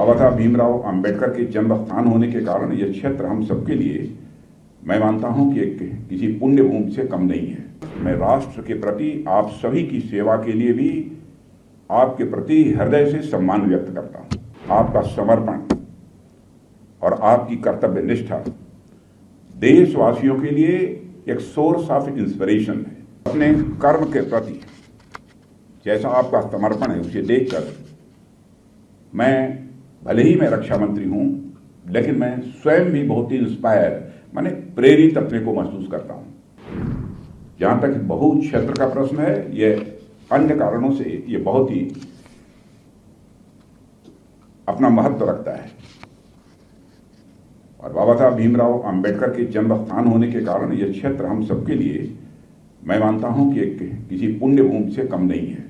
बाबा साहब भीमराव अंबेडकर के जन्म स्थान होने के कारण यह क्षेत्र हम सबके लिए मैं मानता हूं कि किसी पुण्य भूमि से कम नहीं है। मैं राष्ट्र के प्रति आप सभी की सेवा के लिए भी आपके प्रति हृदय से सम्मान व्यक्त करता हूं। आपका समर्पण और आपकी कर्तव्य निष्ठा देशवासियों के लिए एक सोर्स ऑफ इंस्पिरेशन है। अपने कर्म के प्रति जैसा आपका समर्पण है उसे देखकर मैं भले ही मैं रक्षा मंत्री हूं, लेकिन मैं स्वयं भी बहुत ही इंस्पायर माने प्रेरित अपने को महसूस करता हूं। जहां तक बहु क्षेत्र का प्रश्न है, यह अन्य कारणों से ये बहुत ही अपना महत्व रखता है। और बाबा साहब भीमराव अंबेडकर के जन्म स्थान होने के कारण यह क्षेत्र हम सबके लिए मैं मानता हूं कि किसी पुण्य भूमि से कम नहीं है।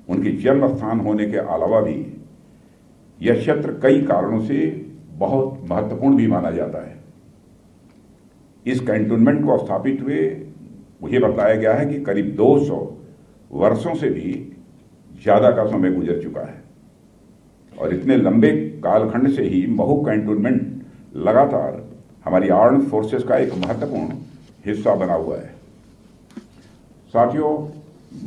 उनके जन्म स्थान होने के अलावा भी यह क्षेत्र कई कारणों से बहुत महत्वपूर्ण भी माना जाता है। इस कैंटोनमेंट को स्थापित हुए मुझे बताया गया है कि करीब 200 वर्षों से भी ज्यादा का समय गुजर चुका है और इतने लंबे कालखंड से ही महू कैंटोनमेंट लगातार हमारी आर्म्ड फोर्सेस का एक महत्वपूर्ण हिस्सा बना हुआ है। साथियों,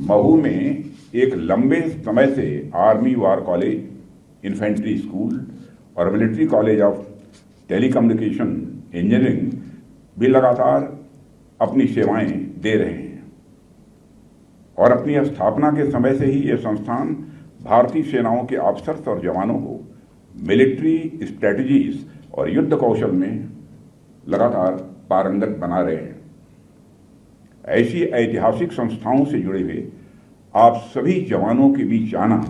महू में एक लंबे समय से आर्मी वार कॉलेज, इन्फेंट्री स्कूल और military college of telecommunication engineering भी लगातार अपनी सेवाएं दे रहे हैं और अपनी स्थापना के समय से ही ये संस्थान भारतीय सेनाओं के अफसर्स और जवानों को मिलिट्री स्ट्रेटजीज और युद्ध कौशल में लगातार पारंगत बना रहे हैं। ऐसी ऐतिहासिक संस्थाओं से जुड़े हुए आप सभी जवानों के बीच आना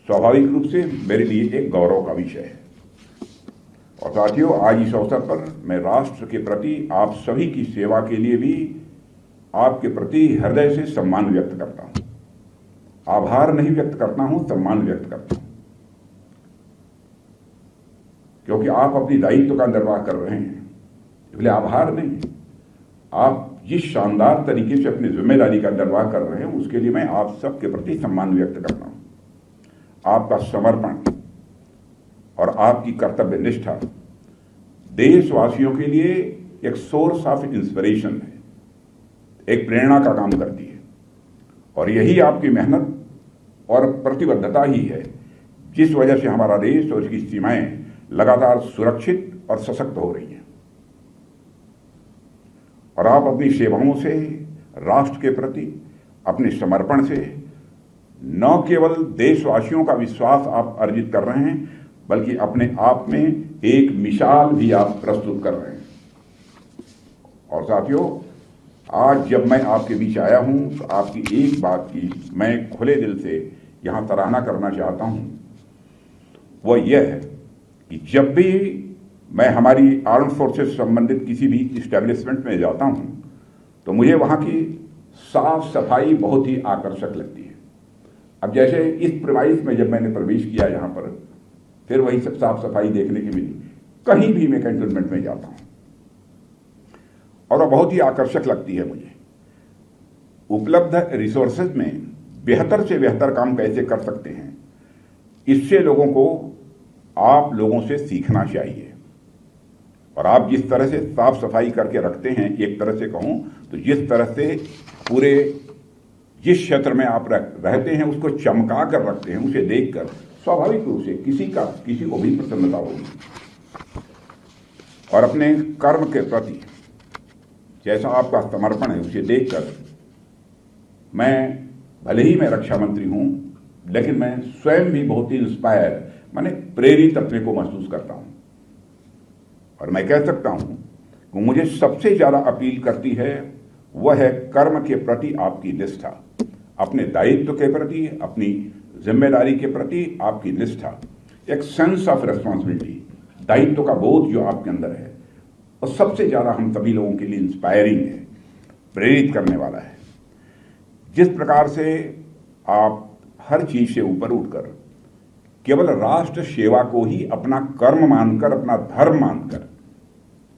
स्वाभाविक रूप से मेरे लिए एक गौरव का विषय है। और साथियों, आज इस अवसर पर मैं राष्ट्र के प्रति आप सभी की सेवा के लिए भी आपके प्रति हृदय से सम्मान व्यक्त करता हूं। आभार नहीं व्यक्त करता हूं, सम्मान व्यक्त करता हूं, क्योंकि आप अपनी दायित्व का निर्वाह कर रहे हैं। इसलिए आभार नहीं, आप जिस शानदार तरीके से अपनी जिम्मेदारी का निर्वाह कर रहे हैं उसके लिए मैं आप सबके प्रति सम्मान व्यक्त करता हूं। आपका समर्पण और आपकी कर्तव्य निष्ठा देशवासियों के लिए एक सोर्स ऑफ इंस्पिरेशन है, एक प्रेरणा का काम करती है। और यही आपकी मेहनत और प्रतिबद्धता ही है जिस वजह से हमारा देश और इसकी सीमाएं लगातार सुरक्षित और सशक्त हो रही हैं। और आप अपनी सेवाओं से राष्ट्र के प्रति अपने समर्पण से न केवल देशवासियों का विश्वास आप अर्जित कर रहे हैं, बल्कि अपने आप में एक मिसाल भी आप प्रस्तुत कर रहे हैं। और साथियों, आज जब मैं आपके बीच आया हूं तो आपकी एक बात की मैं खुले दिल से यहां सराहना करना चाहता हूं। वह यह है कि जब भी मैं हमारी आर्म फोर्सेस संबंधित किसी भी इस्टेब्लिशमेंट में जाता हूं तो मुझे वहां की साफ सफाई बहुत ही आकर्षक लगती है। अब जैसे इस प्रीमाइस में जब मैंने प्रवेश किया यहाँ पर, फिर वही सब साफ सफाई देखने की मिली। कहीं भी मैं कैंटोनमेंट में जाता हूं और वह बहुत ही आकर्षक लगती है मुझे। उपलब्ध रिसोर्सेज में बेहतर से बेहतर काम कैसे कर सकते हैं, इससे लोगों को आप लोगों से सीखना चाहिए। और आप जिस तरह से साफ सफाई करके रखते हैं, एक तरह से कहूं तो जिस तरह से पूरे जिस क्षेत्र में आप रहते हैं उसको चमका कर रखते हैं, उसे देखकर स्वाभाविक रूप से किसी को भी प्रसन्नता होगी। और अपने कर्म के प्रति जैसा आपका समर्पण है उसे देखकर मैं भले ही मैं रक्षा मंत्री हूं, लेकिन मैं स्वयं भी बहुत ही इंस्पायर माने प्रेरित अपने को महसूस करता हूं। और मैं कह सकता हूं कि मुझे सबसे ज्यादा अपील करती है वह है कर्म के प्रति आपकी निष्ठा, अपने दायित्व के प्रति, अपनी जिम्मेदारी के प्रति आपकी निष्ठा, एक सेंस ऑफ रेस्पॉन्सिबिलिटी, दायित्व का बोध जो आपके अंदर है, और सबसे ज्यादा हम सभी लोगों के लिए इंस्पायरिंग है, प्रेरित करने वाला है। जिस प्रकार से आप हर चीज से ऊपर उठकर केवल राष्ट्र सेवा को ही अपना कर्म मानकर, अपना धर्म मानकर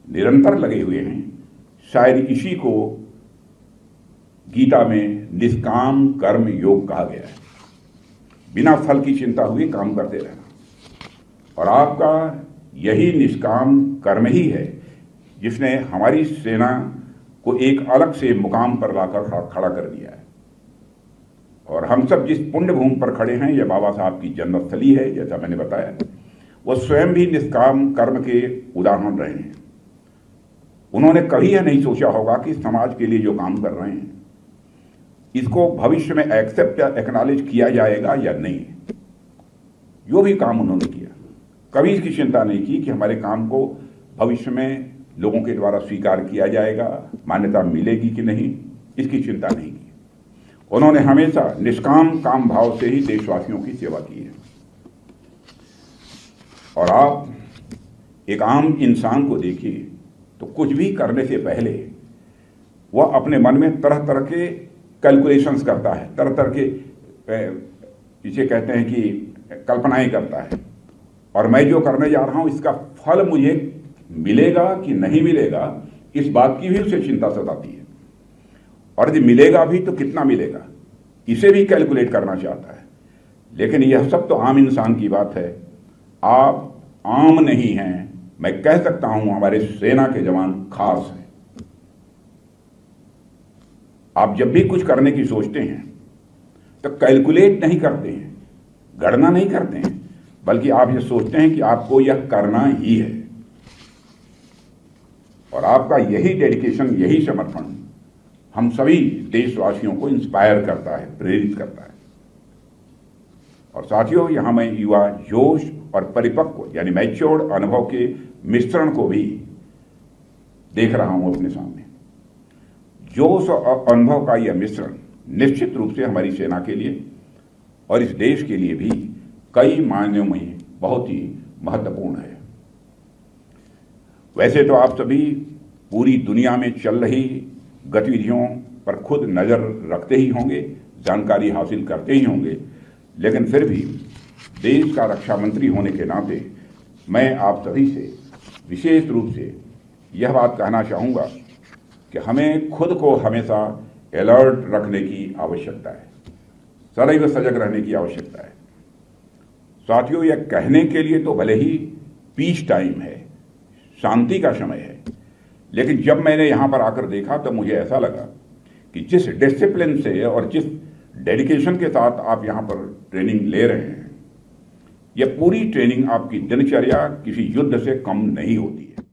निरंतर लगे हुए हैं, शायद इसी को गीता में निष्काम कर्म योग कहा गया है। बिना फल की चिंता हुए काम करते रहना। और आपका यही निष्काम कर्म ही है जिसने हमारी सेना को एक अलग से मुकाम पर लाकर खड़ा कर दिया है। और हम सब जिस पुण्य भूमि पर खड़े हैं, यह बाबा साहब की जन्मस्थली है। जैसा मैंने बताया, वो स्वयं भी निष्काम कर्म के उदाहरण रहे हैं। उन्होंने कभी यह नहीं सोचा होगा कि समाज के लिए जो काम कर रहे हैं इसको भविष्य में एक्सेप्ट या एक्नॉलेज किया जाएगा या नहीं। जो भी काम उन्होंने किया, कभी इसकी चिंता नहीं की कि हमारे काम को भविष्य में लोगों के द्वारा स्वीकार किया जाएगा, मान्यता मिलेगी कि नहीं, इसकी चिंता नहीं की। उन्होंने हमेशा निष्काम काम भाव से ही देशवासियों की सेवा की है। और आप एक आम इंसान को देखिए तो कुछ भी करने से पहले वह अपने मन में तरह तरह के कैलकुलेशंस करता है, तरह तरह के इसे कहते हैं कि कल्पनाएं करता है। और मैं जो करने जा रहा हूं इसका फल मुझे मिलेगा कि नहीं मिलेगा, इस बात की भी उसे चिंता सताती है। और यदि मिलेगा भी तो कितना मिलेगा, इसे भी कैलकुलेट करना चाहता है। लेकिन यह सब तो आम इंसान की बात है। आप आम नहीं हैं, मैं कह सकता हूं हमारे सेना के जवान खास हैं। आप जब भी कुछ करने की सोचते हैं तो कैलकुलेट नहीं करते हैं, गणना नहीं करते हैं, बल्कि आप ये सोचते हैं कि आपको यह करना ही है। और आपका यही डेडिकेशन, यही समर्पण हम सभी देशवासियों को इंस्पायर करता है, प्रेरित करता है। और साथियों, यहां मैं युवा जोश और परिपक्व यानी मैच्योर्ड अनुभव के मिश्रण को भी देख रहा हूं अपने सामने। जोश और अनुभव का यह मिश्रण निश्चित रूप से हमारी सेना के लिए और इस देश के लिए भी कई मायनों में बहुत ही महत्वपूर्ण है। वैसे तो आप सभी पूरी दुनिया में चल रही गतिविधियों पर खुद नजर रखते ही होंगे, जानकारी हासिल करते ही होंगे, लेकिन फिर भी देश का रक्षा मंत्री होने के नाते मैं आप सभी से विशेष रूप से यह बात कहना चाहूँगा कि हमें खुद को हमेशा अलर्ट रखने की आवश्यकता है, सदैव सजग रहने की आवश्यकता है। साथियों, यह कहने के लिए तो भले ही पीस टाइम है, शांति का समय है, लेकिन जब मैंने यहाँ पर आकर देखा तो मुझे ऐसा लगा कि जिस डिसिप्लिन से और जिस डेडिकेशन के साथ आप यहाँ पर ट्रेनिंग ले रहे हैं, यह पूरी ट्रेनिंग आपकी दिनचर्या किसी युद्ध से कम नहीं होती है।